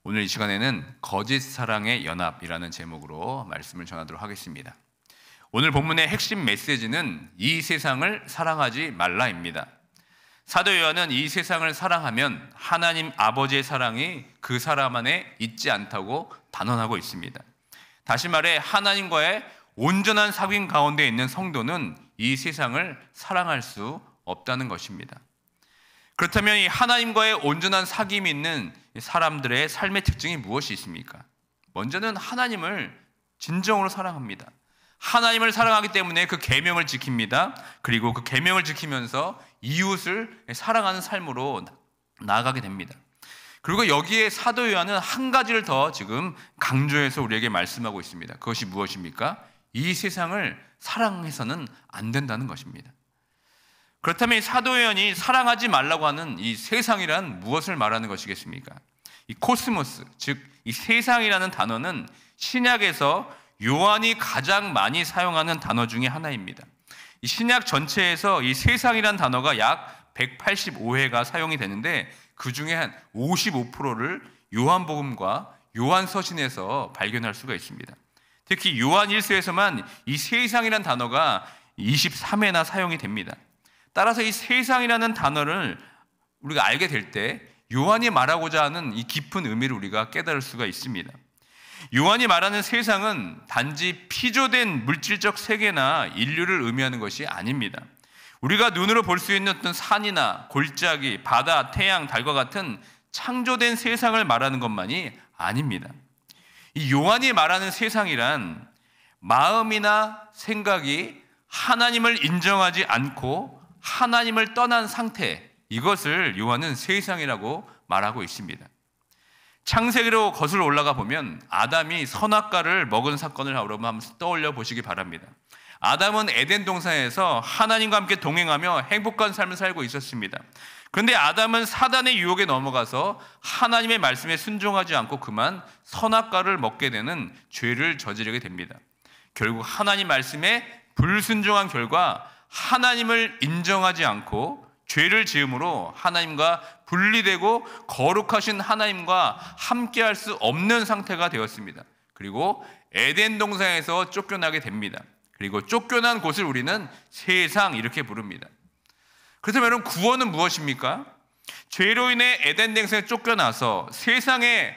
오늘 이 시간에는 거짓 사랑의 연합이라는 제목으로 말씀을 전하도록 하겠습니다. 오늘 본문의 핵심 메시지는 이 세상을 사랑하지 말라입니다. 사도 요한은 이 세상을 사랑하면 하나님 아버지의 사랑이 그 사람 안에 있지 않다고 단언하고 있습니다. 다시 말해 하나님과의 온전한 사귐 가운데 있는 성도는 이 세상을 사랑할 수 없다는 것입니다. 그렇다면 이 하나님과의 온전한 사귐이 있는 사람들의 삶의 특징이 무엇이 있습니까? 먼저는 하나님을 진정으로 사랑합니다. 하나님을 사랑하기 때문에 그 계명을 지킵니다. 그리고 그 계명을 지키면서 이웃을 사랑하는 삶으로 나아가게 됩니다. 그리고 여기에 사도 요한은 한 가지를 더 지금 강조해서 우리에게 말씀하고 있습니다. 그것이 무엇입니까? 이 세상을 사랑해서는 안 된다는 것입니다. 그렇다면 이 사도 요한이 사랑하지 말라고 하는 이 세상이란 무엇을 말하는 것이겠습니까? 이 코스모스, 즉 이 세상이라는 단어는 신약에서 요한이 가장 많이 사용하는 단어 중에 하나입니다. 이 신약 전체에서 이 세상이라는 단어가 약 185회가 사용이 되는데 그 중에 한 55%를 요한복음과 요한서신에서 발견할 수가 있습니다. 특히 요한 1서에서만 이 세상이라는 단어가 23회나 사용이 됩니다. 따라서 이 세상이라는 단어를 우리가 알게 될 때 요한이 말하고자 하는 이 깊은 의미를 우리가 깨달을 수가 있습니다. 요한이 말하는 세상은 단지 피조된 물질적 세계나 인류를 의미하는 것이 아닙니다. 우리가 눈으로 볼 수 있는 어떤 산이나 골짜기, 바다, 태양, 달과 같은 창조된 세상을 말하는 것만이 아닙니다. 이 요한이 말하는 세상이란 마음이나 생각이 하나님을 인정하지 않고 하나님을 떠난 상태, 이것을 요한은 세상이라고 말하고 있습니다. 창세기로 거슬러 올라가 보면 아담이 선악과를 먹은 사건을 여러분 한번 떠올려 보시기 바랍니다. 아담은 에덴 동산에서 하나님과 함께 동행하며 행복한 삶을 살고 있었습니다. 그런데 아담은 사단의 유혹에 넘어가서 하나님의 말씀에 순종하지 않고 그만 선악과를 먹게 되는 죄를 저지르게 됩니다. 결국 하나님 말씀에 불순종한 결과 하나님을 인정하지 않고 죄를 지음으로 하나님과 분리되고 거룩하신 하나님과 함께할 수 없는 상태가 되었습니다. 그리고 에덴 동산에서 쫓겨나게 됩니다. 그리고 쫓겨난 곳을 우리는 세상 이렇게 부릅니다. 그렇다면 여러분, 구원은 무엇입니까? 죄로 인해 에덴 동산에 쫓겨나서 세상에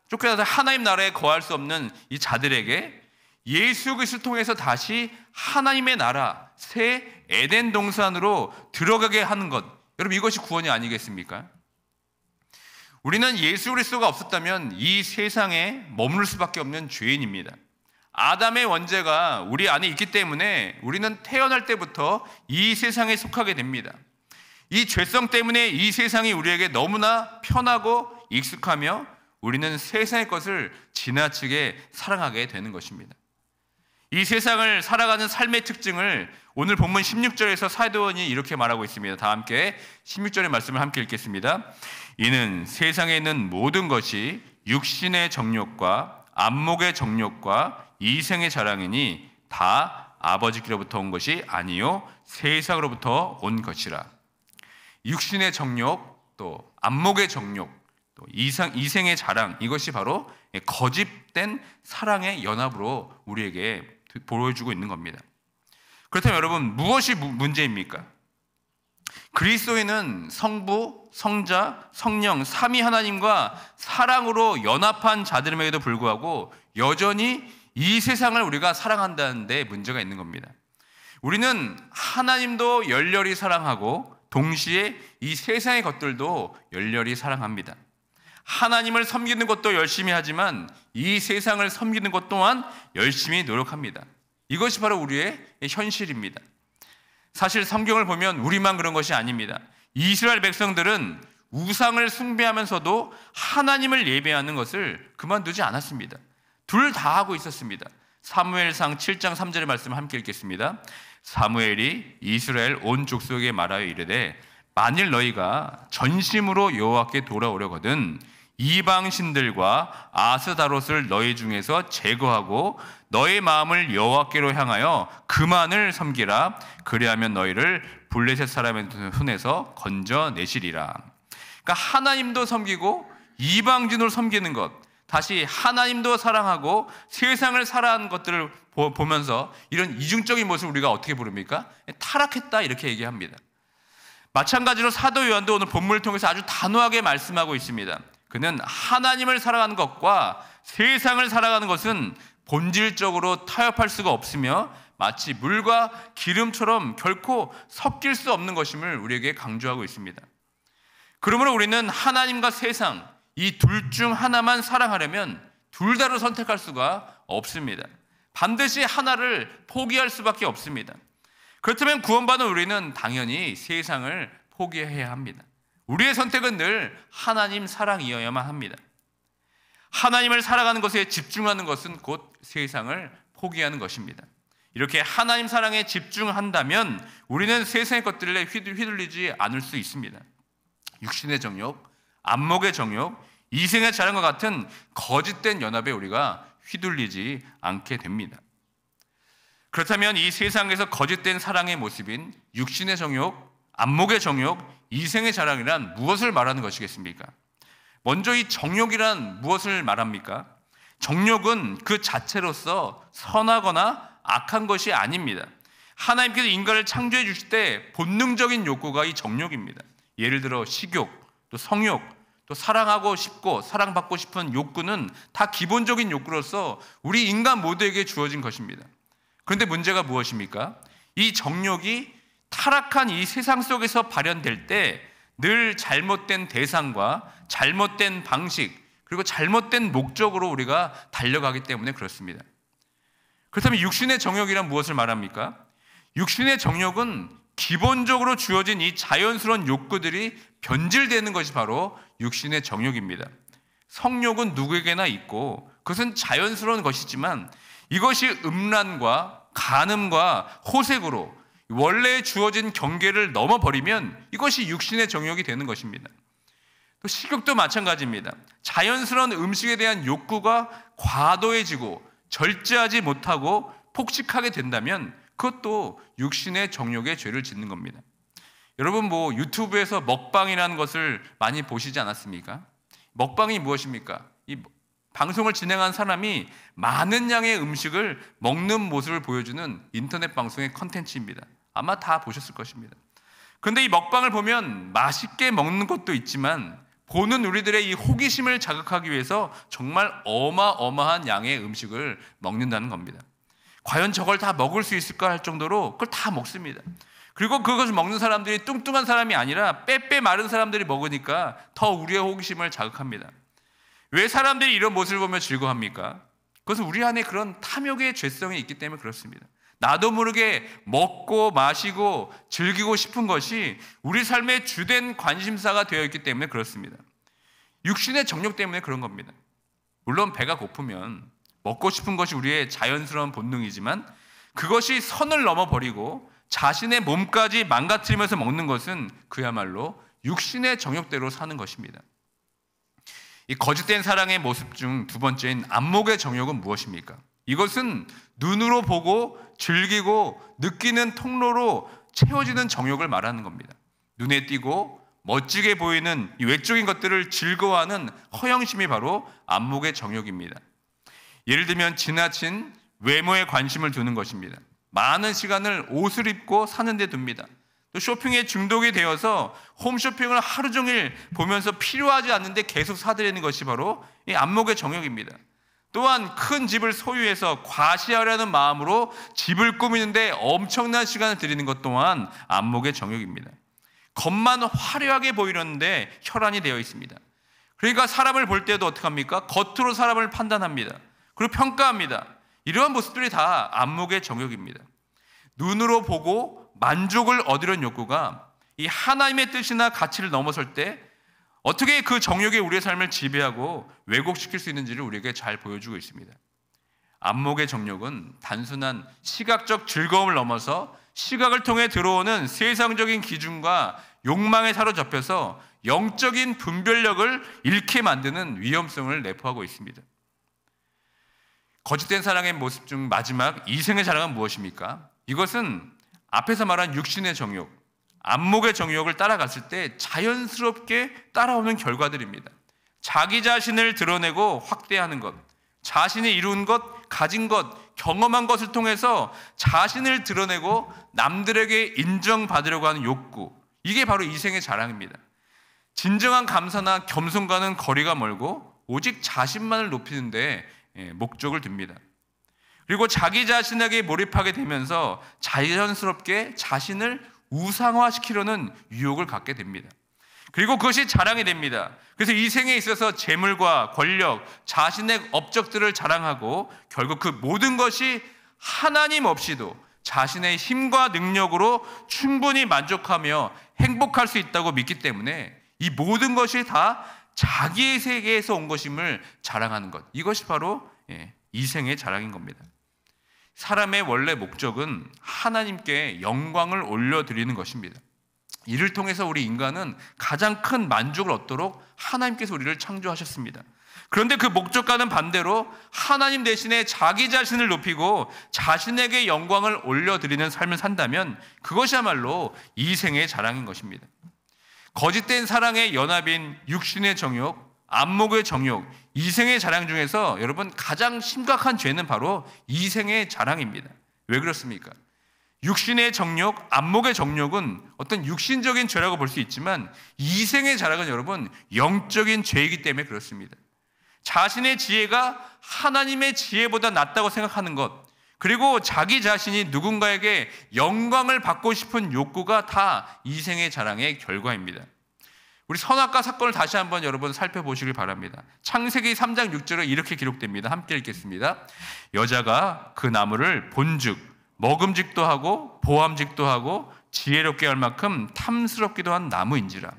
쫓겨나서 하나님 나라에 거할 수 없는 이 자들에게 예수 그리스도를 통해서 다시 하나님의 나라, 새 에덴 동산으로 들어가게 하는 것, 여러분 이것이 구원이 아니겠습니까? 우리는 예수 그리스도가 없었다면 이 세상에 머무를 수밖에 없는 죄인입니다. 아담의 원죄가 우리 안에 있기 때문에 우리는 태어날 때부터 이 세상에 속하게 됩니다. 이 죄성 때문에 이 세상이 우리에게 너무나 편하고 익숙하며 우리는 세상의 것을 지나치게 사랑하게 되는 것입니다. 이 세상을 살아가는 삶의 특징을 오늘 본문 16절에서 사도 요한이 이렇게 말하고 있습니다. 다 함께 16절의 말씀을 함께 읽겠습니다. 이는 세상에 있는 모든 것이 육신의 정욕과 안목의 정욕과 이생의 자랑이니 다 아버지께로부터 온 것이 아니요 세상으로부터 온 것이라. 육신의 정욕, 또 안목의 정욕, 또 이생의 자랑, 이것이 바로 거짓된 사랑의 연합으로 우리에게 보여주고 있는 겁니다. 그렇다면 여러분, 무엇이 문제입니까? 그리스도인은 성부, 성자, 성령, 삼위 하나님과 사랑으로 연합한 자들임에도 불구하고 여전히 이 세상을 우리가 사랑한다는 데 문제가 있는 겁니다. 우리는 하나님도 열렬히 사랑하고 동시에 이 세상의 것들도 열렬히 사랑합니다. 하나님을 섬기는 것도 열심히 하지만 이 세상을 섬기는 것 또한 열심히 노력합니다. 이것이 바로 우리의 현실입니다. 사실 성경을 보면 우리만 그런 것이 아닙니다. 이스라엘 백성들은 우상을 숭배하면서도 하나님을 예배하는 것을 그만두지 않았습니다. 둘 다 하고 있었습니다. 사무엘상 7장 3절의 말씀을 함께 읽겠습니다. 사무엘이 이스라엘 온 족속에게 말하여 이르되 만일 너희가 전심으로 여호와께 돌아오려거든 이방 신들과 아스다롯을 너희 중에서 제거하고 너희 마음을 여호와께로 향하여 그만을 섬기라. 그리하면 너희를 블레셋 사람의 손에서 건져내시리라. 그러니까 하나님도 섬기고 이방진으로 섬기는 것, 다시 하나님도 사랑하고 세상을 사랑하는 것들을 보면서 이런 이중적인 모습을 우리가 어떻게 부릅니까? 타락했다, 이렇게 얘기합니다. 마찬가지로 사도 요한도 오늘 본문을 통해서 아주 단호하게 말씀하고 있습니다. 그는 하나님을 사랑하는 것과 세상을 사랑하는 것은 본질적으로 타협할 수가 없으며 마치 물과 기름처럼 결코 섞일 수 없는 것임을 우리에게 강조하고 있습니다. 그러므로 우리는 하나님과 세상, 이 둘 중 하나만 사랑하려면 둘 다를 선택할 수가 없습니다. 반드시 하나를 포기할 수밖에 없습니다. 그렇다면 구원받은 우리는 당연히 세상을 포기해야 합니다. 우리의 선택은 늘 하나님 사랑이어야만 합니다. 하나님을 사랑하는 것에 집중하는 것은 곧 세상을 포기하는 것입니다. 이렇게 하나님 사랑에 집중한다면 우리는 세상의 것들에 휘둘리지 않을 수 있습니다. 육신의 정욕, 안목의 정욕, 이생의 자랑과 같은 거짓된 연합에 우리가 휘둘리지 않게 됩니다. 그렇다면 이 세상에서 거짓된 사랑의 모습인 육신의 정욕, 안목의 정욕, 이생의 자랑이란 무엇을 말하는 것이겠습니까? 먼저 이 정욕이란 무엇을 말합니까? 정욕은 그 자체로서 선하거나 악한 것이 아닙니다. 하나님께서 인간을 창조해 주실 때 본능적인 욕구가 이 정욕입니다. 예를 들어 식욕, 또 성욕, 또 사랑하고 싶고 사랑받고 싶은 욕구는 다 기본적인 욕구로서 우리 인간 모두에게 주어진 것입니다. 그런데 문제가 무엇입니까? 이 정욕이 타락한 이 세상 속에서 발현될 때 늘 잘못된 대상과 잘못된 방식, 그리고 잘못된 목적으로 우리가 달려가기 때문에 그렇습니다. 그렇다면 육신의 정욕이란 무엇을 말합니까? 육신의 정욕은 기본적으로 주어진 이 자연스러운 욕구들이 변질되는 것이 바로 육신의 정욕입니다. 성욕은 누구에게나 있고 그것은 자연스러운 것이지만 이것이 음란과 간음과 호색으로 원래 주어진 경계를 넘어버리면 이것이 육신의 정욕이 되는 것입니다. 또 식욕도 마찬가지입니다. 자연스러운 음식에 대한 욕구가 과도해지고 절제하지 못하고 폭식하게 된다면 그것도 육신의 정욕의 죄를 짓는 겁니다. 여러분 유튜브에서 먹방이라는 것을 많이 보시지 않았습니까? 먹방이 무엇입니까? 이 방송을 진행한 사람이 많은 양의 음식을 먹는 모습을 보여주는 인터넷 방송의 컨텐츠입니다. 아마 다 보셨을 것입니다. 그런데 이 먹방을 보면 맛있게 먹는 것도 있지만 보는 우리들의 이 호기심을 자극하기 위해서 정말 어마어마한 양의 음식을 먹는다는 겁니다. 과연 저걸 다 먹을 수 있을까 할 정도로 그걸 다 먹습니다. 그리고 그것을 먹는 사람들이 뚱뚱한 사람이 아니라 빼빼 마른 사람들이 먹으니까 더 우리의 호기심을 자극합니다. 왜 사람들이 이런 모습을 보며 즐거워합니까? 그것은 우리 안에 그런 탐욕의 죄성이 있기 때문에 그렇습니다. 나도 모르게 먹고 마시고 즐기고 싶은 것이 우리 삶의 주된 관심사가 되어 있기 때문에 그렇습니다. 육신의 정욕 때문에 그런 겁니다. 물론 배가 고프면 먹고 싶은 것이 우리의 자연스러운 본능이지만 그것이 선을 넘어버리고 자신의 몸까지 망가뜨리면서 먹는 것은 그야말로 육신의 정욕대로 사는 것입니다. 이 거짓된 사랑의 모습 중 두 번째인 안목의 정욕은 무엇입니까? 이것은 눈으로 보고 즐기고 느끼는 통로로 채워지는 정욕을 말하는 겁니다. 눈에 띄고 멋지게 보이는 이 외적인 것들을 즐거워하는 허영심이 바로 안목의 정욕입니다. 예를 들면 지나친 외모에 관심을 두는 것입니다. 많은 시간을 옷을 입고 사는 데 둡니다. 또 쇼핑에 중독이 되어서 홈쇼핑을 하루 종일 보면서 필요하지 않는데 계속 사들이는 것이 바로 이 안목의 정욕입니다. 또한 큰 집을 소유해서 과시하려는 마음으로 집을 꾸미는데 엄청난 시간을 들이는 것 또한 안목의 정욕입니다. 겉만 화려하게 보이려는데 혈안이 되어 있습니다. 그러니까 사람을 볼 때도 어떻게 합니까? 겉으로 사람을 판단합니다. 그리고 평가합니다. 이러한 모습들이 다 안목의 정욕입니다. 눈으로 보고 만족을 얻으려는 욕구가 이 하나님의 뜻이나 가치를 넘어설 때 어떻게 그 정욕이 우리의 삶을 지배하고 왜곡시킬 수 있는지를 우리에게 잘 보여주고 있습니다. 안목의 정욕은 단순한 시각적 즐거움을 넘어서 시각을 통해 들어오는 세상적인 기준과 욕망에 사로잡혀서 영적인 분별력을 잃게 만드는 위험성을 내포하고 있습니다. 거짓된 사랑의 모습 중 마지막 이생의 자랑은 무엇입니까? 이것은 앞에서 말한 육신의 정욕, 안목의 정욕을 따라갔을 때 자연스럽게 따라오는 결과들입니다. 자기 자신을 드러내고 확대하는 것, 자신이 이룬 것, 가진 것, 경험한 것을 통해서 자신을 드러내고 남들에게 인정받으려고 하는 욕구, 이게 바로 이생의 자랑입니다. 진정한 감사나 겸손과는 거리가 멀고 오직 자신만을 높이는 데 목적을 둡니다. 그리고 자기 자신에게 몰입하게 되면서 자연스럽게 자신을 우상화시키려는 유혹을 갖게 됩니다. 그리고 그것이 자랑이 됩니다. 그래서 이 생에 있어서 재물과 권력, 자신의 업적들을 자랑하고 결국 그 모든 것이 하나님 없이도 자신의 힘과 능력으로 충분히 만족하며 행복할 수 있다고 믿기 때문에 이 모든 것이 다 자기의 세계에서 온 것임을 자랑하는 것, 이것이 바로 이생의 자랑인 겁니다. 사람의 원래 목적은 하나님께 영광을 올려드리는 것입니다. 이를 통해서 우리 인간은 가장 큰 만족을 얻도록 하나님께서 우리를 창조하셨습니다. 그런데 그 목적과는 반대로 하나님 대신에 자기 자신을 높이고 자신에게 영광을 올려드리는 삶을 산다면 그것이야말로 이생의 자랑인 것입니다. 거짓된 사랑의 연합인 육신의 정욕, 안목의 정욕, 이생의 자랑 중에서 여러분 가장 심각한 죄는 바로 이생의 자랑입니다. 왜 그렇습니까? 육신의 정욕, 안목의 정욕은 어떤 육신적인 죄라고 볼 수 있지만 이생의 자랑은 여러분 영적인 죄이기 때문에 그렇습니다. 자신의 지혜가 하나님의 지혜보다 낫다고 생각하는 것, 그리고 자기 자신이 누군가에게 영광을 받고 싶은 욕구가 다 이생의 자랑의 결과입니다. 우리 선악과 사건을 다시 한번 여러분 살펴보시길 바랍니다. 창세기 3장 6절에 이렇게 기록됩니다. 함께 읽겠습니다. 여자가 그 나무를 본즉 먹음직도 하고 보암직도 하고 지혜롭게 할 만큼 탐스럽기도 한 나무인지라.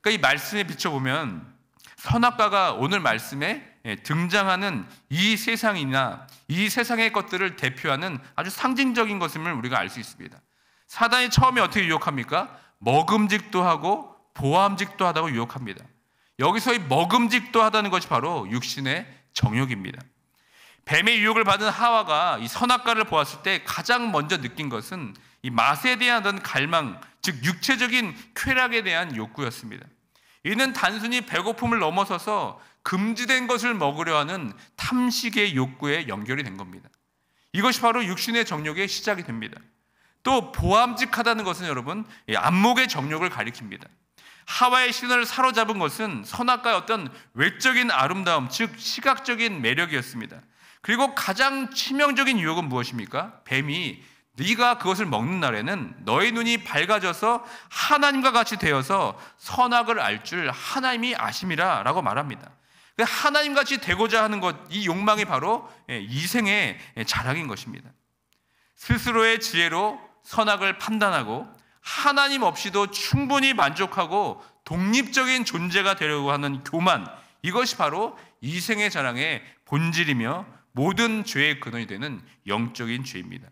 그러니까 이 말씀에 비춰보면 선악과가 오늘 말씀에 등장하는 이 세상이나 이 세상의 것들을 대표하는 아주 상징적인 것임을 우리가 알 수 있습니다. 사단이 처음에 어떻게 유혹합니까? 먹음직도 하고 보암직도 하다고 유혹합니다. 여기서 이 먹음직도 하다는 것이 바로 육신의 정욕입니다. 뱀의 유혹을 받은 하와가 이 선악과를 보았을 때 가장 먼저 느낀 것은 이 맛에 대한 어떤 갈망, 즉 육체적인 쾌락에 대한 욕구였습니다. 이는 단순히 배고픔을 넘어서서 금지된 것을 먹으려 하는 탐식의 욕구에 연결이 된 겁니다. 이것이 바로 육신의 정욕의 시작이 됩니다. 또 보암직하다는 것은 여러분 안목의 정욕을 가리킵니다. 하와의 시선을 사로잡은 것은 선악과의 어떤 외적인 아름다움, 즉 시각적인 매력이었습니다. 그리고 가장 치명적인 유혹은 무엇입니까? 뱀이 네가 그것을 먹는 날에는 너의 눈이 밝아져서 하나님과 같이 되어서 선악을 알 줄 하나님이 아심이라 라고 말합니다. 하나님같이 되고자 하는 것, 이 욕망이 바로 이생의 자랑인 것입니다. 스스로의 지혜로 선악을 판단하고 하나님 없이도 충분히 만족하고 독립적인 존재가 되려고 하는 교만, 이것이 바로 이생의 자랑의 본질이며 모든 죄의 근원이 되는 영적인 죄입니다.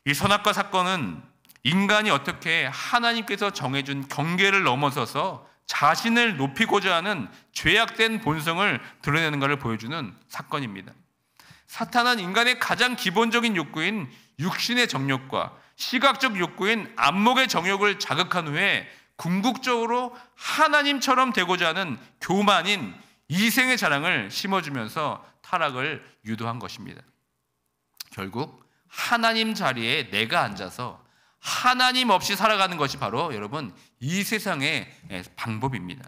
이 선악과 사건은 인간이 어떻게 하나님께서 정해준 경계를 넘어서서 자신을 높이고자 하는 죄악된 본성을 드러내는가를 보여주는 사건입니다. 사탄은 인간의 가장 기본적인 욕구인 육신의 정욕과 시각적 욕구인 안목의 정욕을 자극한 후에 궁극적으로 하나님처럼 되고자 하는 교만인 이생의 자랑을 심어주면서 타락을 유도한 것입니다. 결국 하나님 자리에 내가 앉아서 하나님 없이 살아가는 것이 바로 여러분 이 세상의 방법입니다.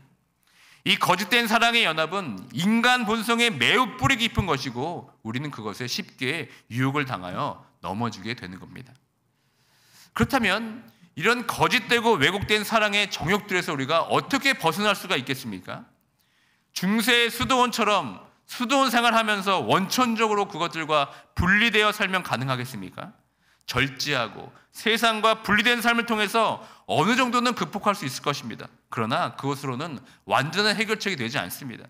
이 거짓된 사랑의 연합은 인간 본성에 매우 뿌리 깊은 것이고 우리는 그것에 쉽게 유혹을 당하여 넘어지게 되는 겁니다. 그렇다면 이런 거짓되고 왜곡된 사랑의 정욕들에서 우리가 어떻게 벗어날 수가 있겠습니까? 중세 수도원처럼 수도원 생활하면서 원천적으로 그것들과 분리되어 살면 가능하겠습니까? 절제하고 세상과 분리된 삶을 통해서 어느 정도는 극복할 수 있을 것입니다. 그러나 그것으로는 완전한 해결책이 되지 않습니다.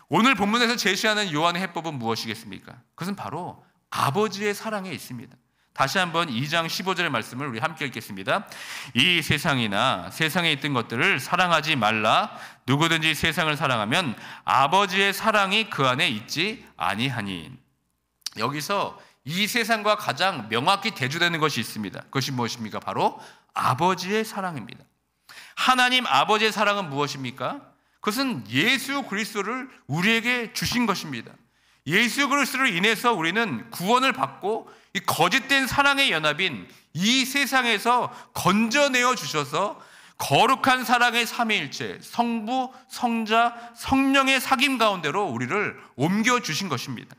오늘 본문에서 제시하는 요한의 해법은 무엇이겠습니까? 그것은 바로 아버지의 사랑에 있습니다. 다시 한번 2장 15절의 말씀을 우리 함께 읽겠습니다. 이 세상이나 세상에 있던 것들을 사랑하지 말라. 누구든지 세상을 사랑하면 아버지의 사랑이 그 안에 있지 아니하니. 여기서 이 세상과 가장 명확히 대조되는 것이 있습니다. 그것이 무엇입니까? 바로 아버지의 사랑입니다. 하나님 아버지의 사랑은 무엇입니까? 그것은 예수 그리스도를 우리에게 주신 것입니다. 예수 그리스도로 인해서 우리는 구원을 받고 이 거짓된 사랑의 연합인 이 세상에서 건져내어 주셔서 거룩한 사랑의 삼위일체, 성부, 성자, 성령의 사귐 가운데로 우리를 옮겨주신 것입니다.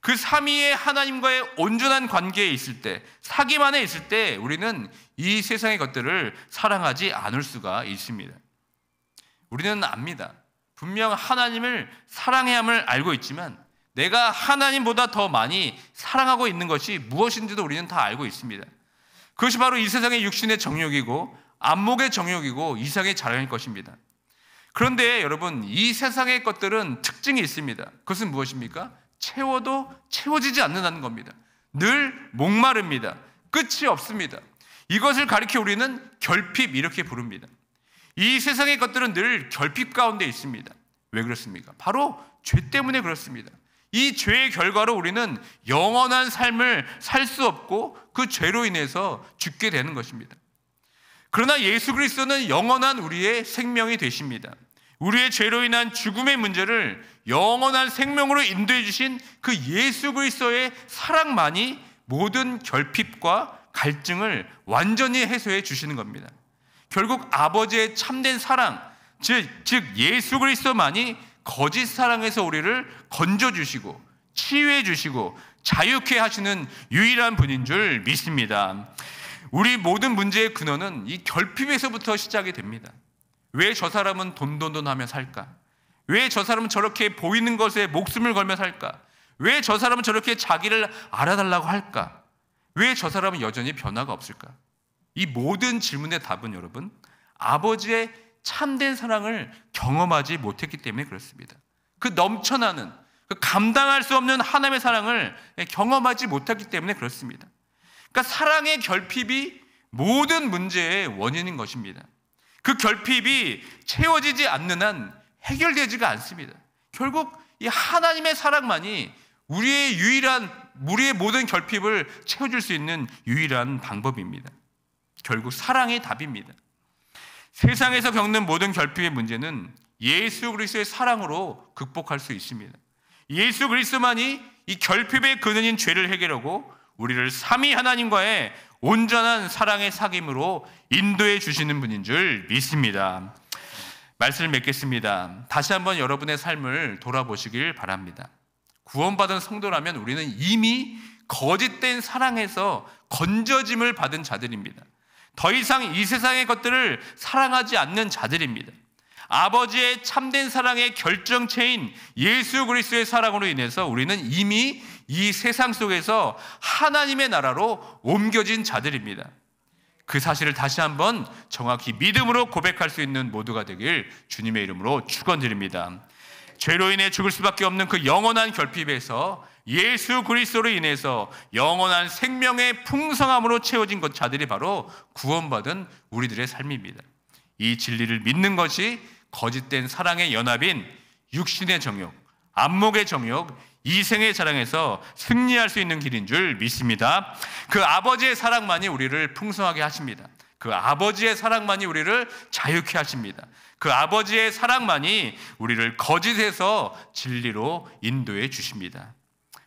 그 삼위의 하나님과의 온전한 관계에 있을 때, 사귐 안에 있을 때 우리는 이 세상의 것들을 사랑하지 않을 수가 있습니다. 우리는 압니다. 분명 하나님을 사랑해야 함을 알고 있지만 내가 하나님보다 더 많이 사랑하고 있는 것이 무엇인지도 우리는 다 알고 있습니다. 그것이 바로 이 세상의 육신의 정욕이고 안목의 정욕이고 이상의 자랑일 것입니다. 그런데 여러분, 이 세상의 것들은 특징이 있습니다. 그것은 무엇입니까? 채워도 채워지지 않는다는 겁니다. 늘 목마릅니다. 끝이 없습니다. 이것을 가리켜 우리는 결핍 이렇게 부릅니다. 이 세상의 것들은 늘 결핍 가운데 있습니다. 왜 그렇습니까? 바로 죄 때문에 그렇습니다. 이 죄의 결과로 우리는 영원한 삶을 살 수 없고 그 죄로 인해서 죽게 되는 것입니다. 그러나 예수 그리스도는 영원한 우리의 생명이 되십니다. 우리의 죄로 인한 죽음의 문제를 영원한 생명으로 인도해 주신 그 예수 그리스도의 사랑만이 모든 결핍과 갈증을 완전히 해소해 주시는 겁니다. 결국 아버지의 참된 사랑, 즉 예수 그리스도만이 거짓 사랑에서 우리를 건져주시고 치유해 주시고 자유케 하시는 유일한 분인 줄 믿습니다. 우리 모든 문제의 근원은 이 결핍에서부터 시작이 됩니다. 왜 저 사람은 돈돈돈하며 살까? 왜 저 사람은 저렇게 보이는 것에 목숨을 걸며 살까? 왜 저 사람은 저렇게 자기를 알아달라고 할까? 왜 저 사람은 여전히 변화가 없을까? 이 모든 질문의 답은 여러분, 아버지의 참된 사랑을 경험하지 못했기 때문에 그렇습니다. 그 넘쳐나는, 그 감당할 수 없는 하나님의 사랑을 경험하지 못했기 때문에 그렇습니다. 그러니까 사랑의 결핍이 모든 문제의 원인인 것입니다. 그 결핍이 채워지지 않는 한 해결되지가 않습니다. 결국 이 하나님의 사랑만이 우리의 모든 결핍을 채워줄 수 있는 유일한 방법입니다. 결국 사랑이 답입니다. 세상에서 겪는 모든 결핍의 문제는 예수 그리스도의 사랑으로 극복할 수 있습니다. 예수 그리스도만이 이 결핍의 근원인 죄를 해결하고 우리를 삼위 하나님과의 온전한 사랑의 사귐으로 인도해 주시는 분인 줄 믿습니다. 말씀을 맺겠습니다. 다시 한번 여러분의 삶을 돌아보시길 바랍니다. 구원받은 성도라면 우리는 이미 거짓된 사랑에서 건져짐을 받은 자들입니다. 더 이상 이 세상의 것들을 사랑하지 않는 자들입니다. 아버지의 참된 사랑의 결정체인 예수 그리스도의 사랑으로 인해서 우리는 이미 이 세상 속에서 하나님의 나라로 옮겨진 자들입니다. 그 사실을 다시 한번 정확히 믿음으로 고백할 수 있는 모두가 되길 주님의 이름으로 축원드립니다. 죄로 인해 죽을 수밖에 없는 그 영원한 결핍에서 예수 그리스도로 인해서 영원한 생명의 풍성함으로 채워진 것 자들이 바로 구원받은 우리들의 삶입니다. 이 진리를 믿는 것이 거짓된 사랑의 연합인 육신의 정욕, 안목의 정욕, 이생의 자랑에서 승리할 수 있는 길인 줄 믿습니다. 그 아버지의 사랑만이 우리를 풍성하게 하십니다. 그 아버지의 사랑만이 우리를 자유케 하십니다. 그 아버지의 사랑만이 우리를 거짓에서 진리로 인도해 주십니다.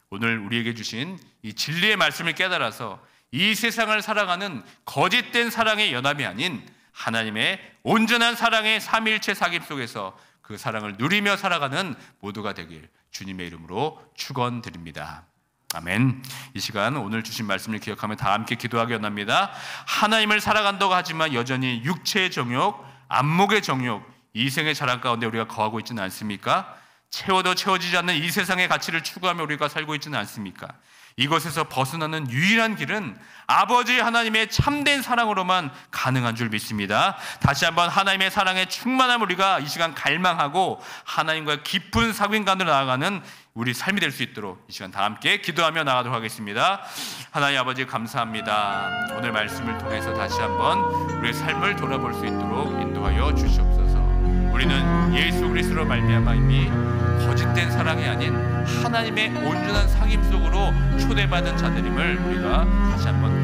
오늘 우리에게 주신 이 진리의 말씀을 깨달아서 이 세상을 사랑하는 거짓된 사랑의 연합이 아닌 하나님의 온전한 사랑의 삼위일체 사귐 속에서 그 사랑을 누리며 살아가는 모두가 되길 주님의 이름으로 축원드립니다. 아멘. 이 시간 오늘 주신 말씀을 기억하며 다 함께 기도하기 원합니다. 하나님을 살아간다고 하지만 여전히 육체의 정욕, 안목의 정욕, 이생의 자랑 가운데 우리가 거하고 있지는 않습니까? 채워도 채워지지 않는 이 세상의 가치를 추구하며 우리가 살고 있지는 않습니까? 이것에서 벗어나는 유일한 길은 아버지 하나님의 참된 사랑으로만 가능한 줄 믿습니다. 다시 한번 하나님의 사랑에 충만함 우리가 이 시간 갈망하고 하나님과 깊은 사귐간으로 나아가는 우리 삶이 될 수 있도록 이 시간 다 함께 기도하며 나가도록 하겠습니다. 하나님 아버지 감사합니다. 오늘 말씀을 통해서 다시 한번 우리의 삶을 돌아볼 수 있도록 인도하여 주시옵소서. 우리는 예수 그리스도로 말미암아 이미 거짓된 사랑이 아닌 하나님의 온전한 사귐 속으로 초대받은 자들임을 우리가 다시 한번